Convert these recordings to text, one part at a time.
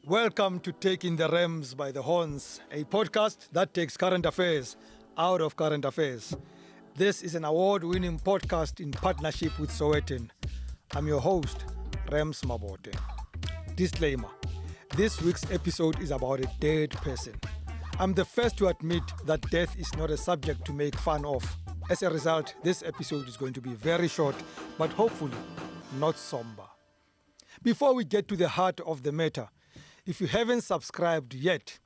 Welcome to Taking the Rams by the Horns, a podcast that takes current affairs out of current affairs. This is an award-winning podcast in partnership with Sowetan. I'm your host, Rams Mabote. Disclaimer, this week's episode is about a dead person. I'm the first to admit that death is not a subject to make fun of. As a result, this episode is going to be very short, but hopefully not somber. Before we get to the heart of the matter, if you haven't subscribed yet,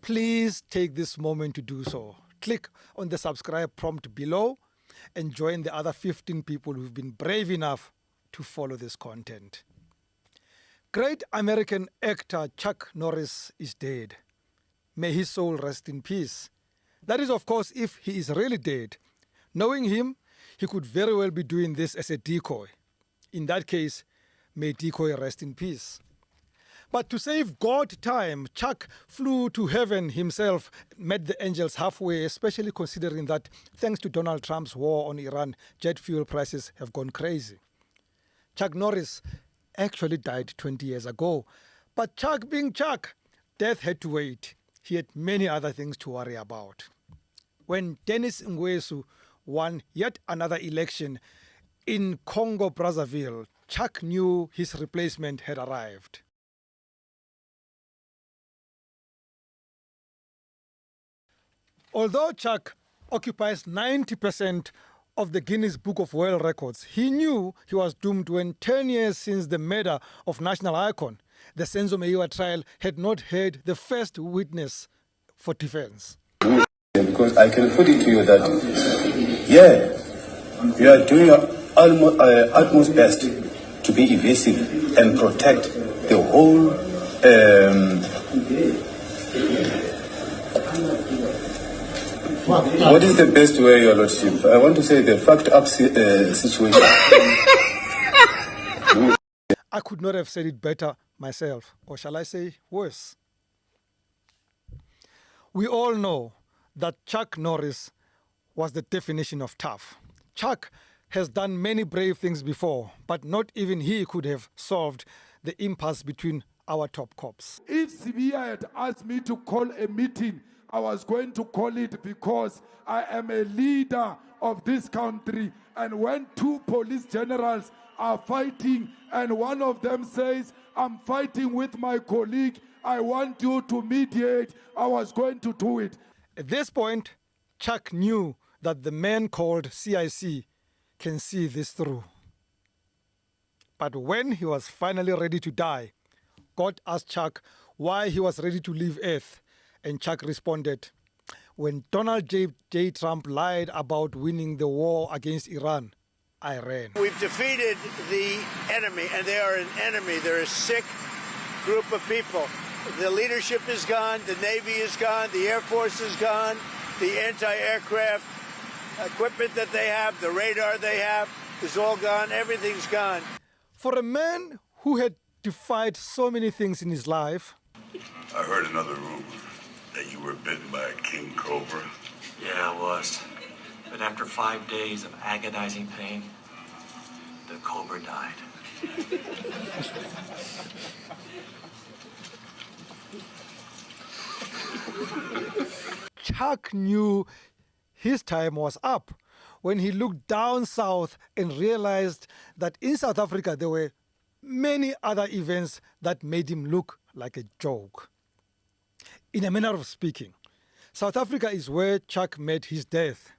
please take this moment to do so. Click on the subscribe prompt below and join the other 15 people who've been brave enough to follow this content. Great American actor Chuck Norris is dead. May his soul rest in peace. That is, of course, if he is really dead. Knowing him, he could very well be doing this as a decoy. In that case, may decoy rest in peace. But to save God time, Chuck flew to heaven himself, met the angels halfway, especially considering that thanks to Donald Trump's war on Iran, jet fuel prices have gone crazy. Chuck Norris actually died 20 years ago. But Chuck being Chuck, death had to wait. He had many other things to worry about. When Denis Ngwesu won yet another election in Congo-Brazzaville, Chuck knew his replacement had arrived. Although Chuck occupies 90% of the Guinness Book of World Records, he knew he was doomed when 10 years since the murder of national icon, the Senzo Meyiwa trial had not heard the first witness for defense. Because I can put it to you that, you are doing your utmost best to be evasive and protect the whole. What is the best way, Your Lordship? I want to say the fucked up situation. I could not have said it better myself, or shall I say worse. We all know that Chuck Norris was the definition of tough. Chuck has done many brave things before, but not even he could have solved the impasse between our top cops. If Sibia had asked me to call a meeting, I was going to call it because I am a leader of this country. And when two police generals are fighting and one of them says, I'm fighting with my colleague, I want you to mediate, I was going to do it. At this point, Chuck knew that the man called CIC can see this through. But when he was finally ready to die, God asked Chuck why he was ready to leave Earth, and Chuck responded, when Donald J. Trump lied about winning the war against Iran, I ran. We've defeated the enemy, and they are an enemy. They're a sick group of people. The leadership is gone, the Navy is gone, the Air Force is gone, the anti-aircraft equipment that they have, the radar they have is all gone, everything's gone. For a man who had defied so many things in his life, I heard another rumor that you were bitten by a king cobra. Yeah, I was. But after 5 days of agonizing pain, the cobra died. Chuck knew his time was up when he looked down south and realized that in South Africa there were many other events that made him look like a joke. In a manner of speaking, South Africa is where Chuck met his death.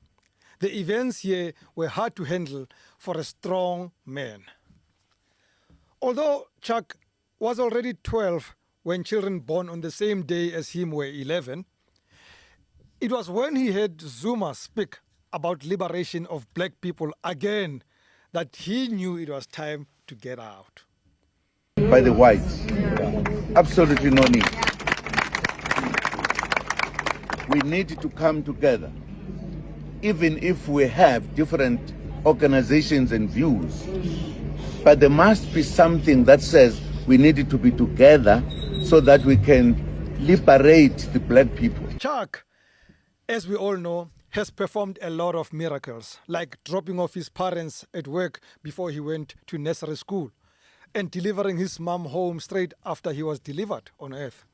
The events here were hard to handle for a strong man. Although Chuck was already 12 when children born on the same day as him were 11, it was when he heard Zuma speak about liberation of black people again that he knew it was time to get out. By the whites. Absolutely no need. We need to come together. Even if we have different organizations and views. But there must be something that says we need to be together so that we can liberate the black people. Chuck, as we all know, has performed a lot of miracles, like dropping off his parents at work before he went to nursery school, and delivering his mom home straight after he was delivered on earth.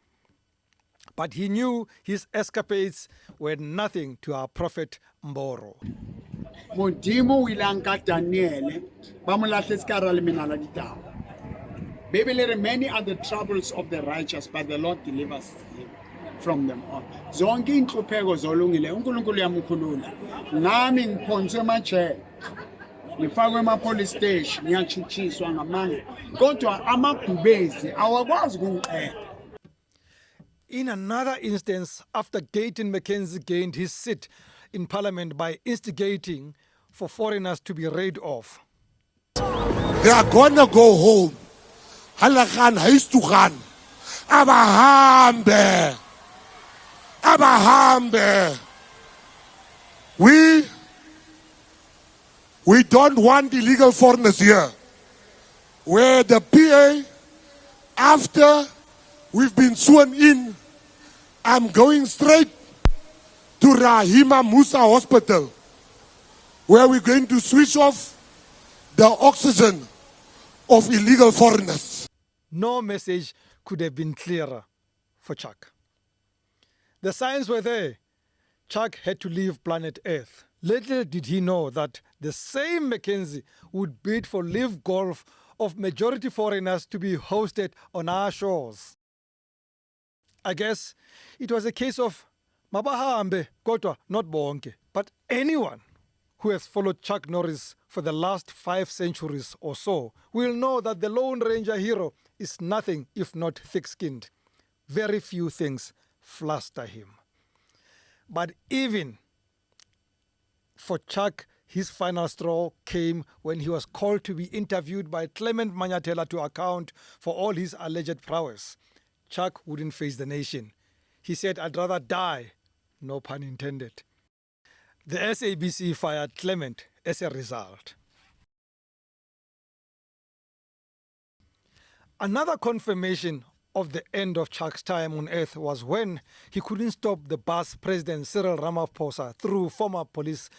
But he knew his escapades were nothing to our prophet Mboro. Modimo o ile a nka Daniele ba mo lahletse ka hara lemenala ditau. Bibele re many are the troubles of the righteous, but the Lord delivers him from them all. Zonke inhlupheko zolungile uNkulunkulu uyamkhulula. Nami ngiphonswe emajail. Ngifakwe ema-police station, ngiyachitshiswa ngamanga. Kodwa amagubezi awakwazi ukungiqeda. In another instance, after Gayton Mackenzie gained his seat in parliament by instigating for foreigners to be raid off. They are gonna go home. Halagan huis toe gaan. Abahambe. We don't want illegal foreigners here. Where the PA, after we've been sworn in, I'm going straight to Rahima Musa Hospital, where we're going to switch off the oxygen of illegal foreigners. No message could have been clearer for Chuck. The signs were there. Chuck had to leave planet Earth. Little did he know that the same Mackenzie would bid for live golf of majority foreigners to be hosted on our shores. I guess it was a case of mabahambe kodwa not bonke, but anyone who has followed Chuck Norris for the last 5 centuries or so will know that the Lone Ranger hero is nothing if not thick-skinned. Very few things fluster him. But even for Chuck, his final straw came when he was called to be interviewed by Clement Manyatela to account for all his alleged prowess. Chuck wouldn't face the nation. He said, "I'd rather die," no pun intended. The SABC fired Clement as a result. Another confirmation of the end of Chuck's time on earth was when he couldn't stop the bus President Cyril Ramaphosa through former police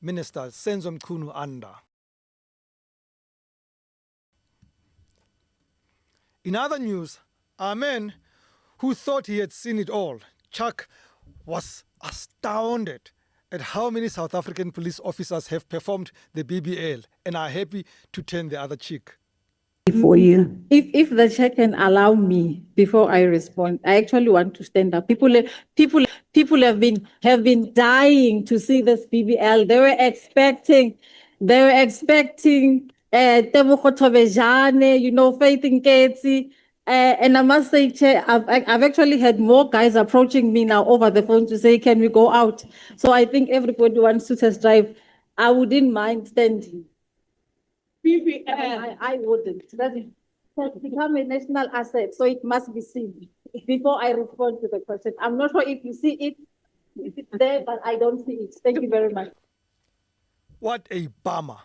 minister Senzo Mchunu under. In other news, our man who thought he had seen it all, Chuck, was astounded at how many South African police officers have performed the BBL and are happy to turn the other cheek. For you. If the chair can allow me before I respond, I actually want to stand up. People have been dying to see this BBL. They were expecting Tebogo Tobejane, Faith Nketsi. And I must say, Chair, I've actually had more guys approaching me now over the phone to say, can we go out? So I think everybody wants to test drive. I wouldn't mind standing. I wouldn't. That has become a national asset, so it must be seen before I respond to the question. I'm not sure if you see it, it's there, but I don't see it. Thank you very much. What a bummer.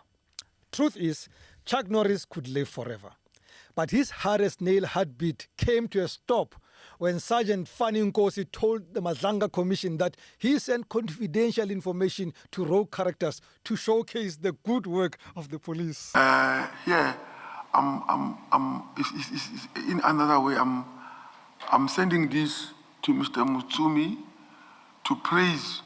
Truth is, Chuck Norris could live forever. But his hardest nail heartbeat came to a stop when Sergeant Fanny Nkosi told the Mazanga Commission that he sent confidential information to rogue characters to showcase the good work of the police. In another way, I'm sending this to Mr. Mutsumi to praise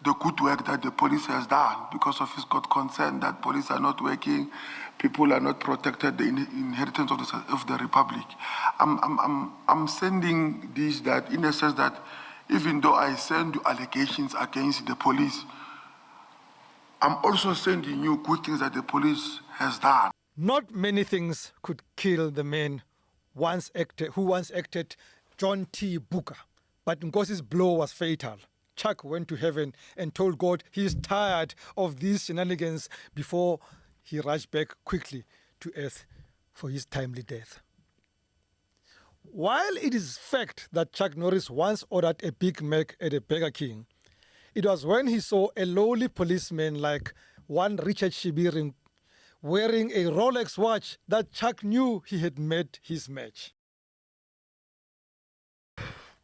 the good work that the police has done, because of his got concern that police are not working, people are not protected, the inheritance of the republic. I'm sending this that in a sense that even though I send you allegations against the police, I'm also sending you good things that the police has done. Not many things could kill the man who once acted John T. Booker, but Nkosi's blow was fatal. Chuck went to heaven and told God he's tired of these shenanigans before he rushed back quickly to earth for his timely death. While it is fact that Chuck Norris once ordered a Big Mac at a Burger King, it was when he saw a lowly policeman like one Richard Shibiri wearing a Rolex watch that Chuck knew he had met his match.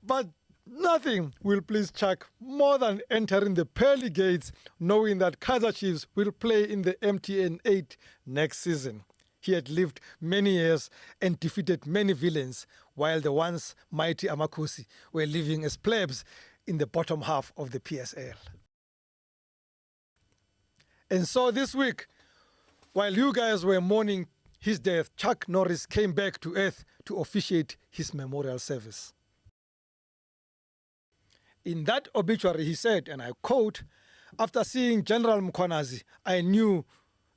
But nothing will please Chuck more than entering the pearly gates knowing that Kaizer Chiefs will play in the MTN 8 next season. he had lived many years and defeated many villains, while the once mighty Amakosi were living as plebs in the bottom half of the PSL. And so this week, while you guys were mourning his death, Chuck Norris came back to earth to officiate his memorial service. In that obituary, he said, and I quote, "After seeing General Mkhwanazi, I knew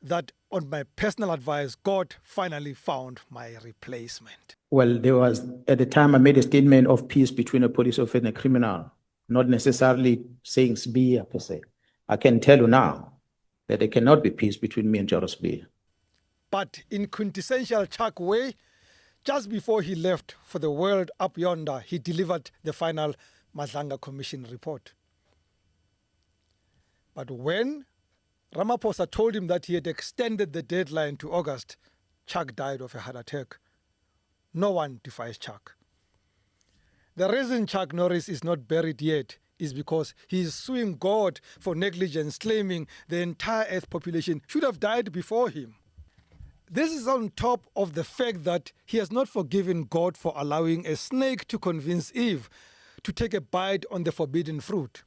that on my personal advice, God finally found my replacement." Well, there was, at the time, I made a statement of peace between a police officer and a criminal, not necessarily saying Sbia per se. I can tell you now that there cannot be peace between me and Joris Sbia. But in quintessential Chuck way, just before he left for the world up yonder, he delivered the final Madlanga Commission report. But when Ramaphosa told him that he had extended the deadline to August, Chuck died of a heart attack. No one defies Chuck. The reason Chuck Norris is not buried yet is because he is suing God for negligence, claiming the entire Earth population should have died before him. This is on top of the fact that he has not forgiven God for allowing a snake to convince Eve to take a bite on the forbidden fruit.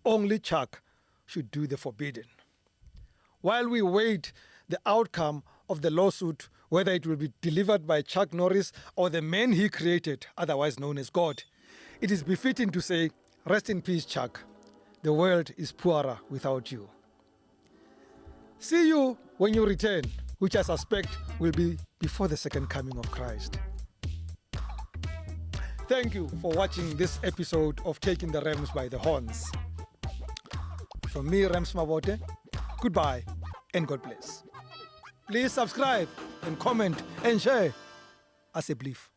Only Chuck should do the forbidden. While we wait the outcome of the lawsuit, whether it will be delivered by Chuck Norris or the man he created, otherwise known as God, it is befitting to say, rest in peace, Chuck. The world is poorer without you. See you when you return, which I suspect will be before the second coming of Christ. Thank you for watching this episode of Taking the Rams by the Horns. From me, Rams Mabote, goodbye and God bless. Please subscribe and comment and share as a belief.